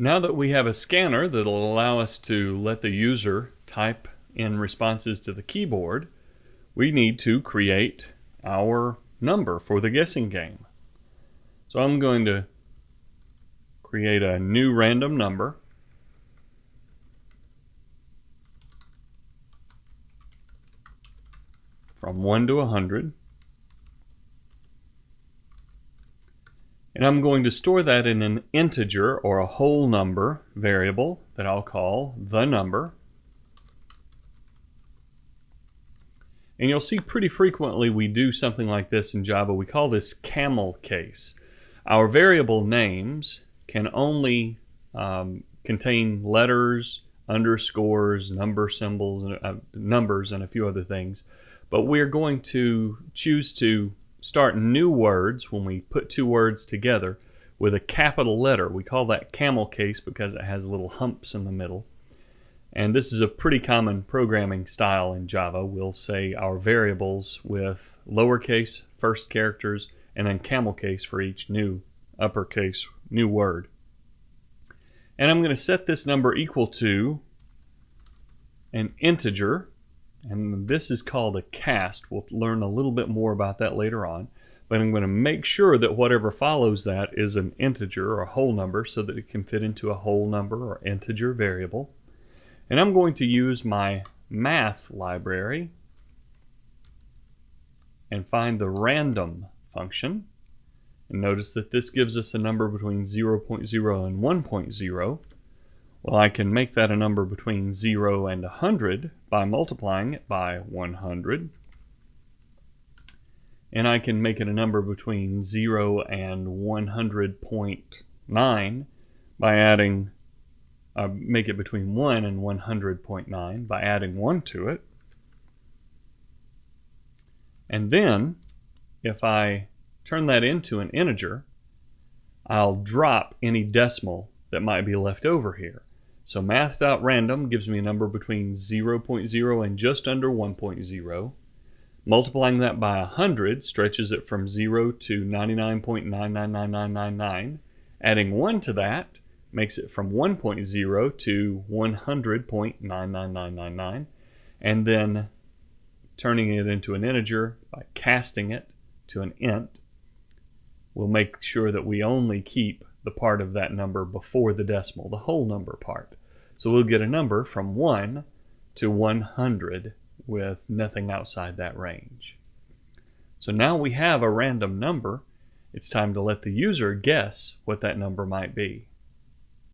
Now that we have a scanner that'll allow us to let the user type in responses to the keyboard, we need to create our number for the guessing game. So I'm going to create a new random number. From 1 to 100. And I'm going to store that in an integer or a whole number variable that I'll call the number. And you'll see pretty frequently we do something like this in Java. We call this camel case. Our variable names can only contain letters, underscores, number symbols, numbers, and a few other things. But we're going to choose to start new words when we put two words together with a capital letter. We call that camel case because it has little humps in the middle. And this is a pretty common programming style in Java. We'll say our variables with lowercase first characters and then camel case for each new uppercase new word. And I'm going to set this number equal to an integer. And this is called a cast. We'll learn a little bit more about that later on. But I'm going to make sure that whatever follows that is an integer or a whole number so that it can fit into a whole number or integer variable. And I'm going to use my math library and find the random function. And notice that this gives us a number between 0.0 and 1.0. Well, I can make that a number between 0 and 100 by multiplying it by 100. And I can make it a number between 0 and 100.9 by adding, make it between 1 and 100.9 by adding 1 to it. And then, if I turn that into an integer, I'll drop any decimal that might be left over here. So math.random gives me a number between 0.0 and just under 1.0. Multiplying that by 100 stretches it from 0 to 99.999999. Adding 1 to that makes it from 1.0 to 100.99999. And then turning it into an integer by casting it to an int will make sure that we only keep the part of that number before the decimal, the whole number part. So we'll get a number from 1 to 100 with nothing outside that range. So now we have a random number. It's time to let the user guess what that number might be.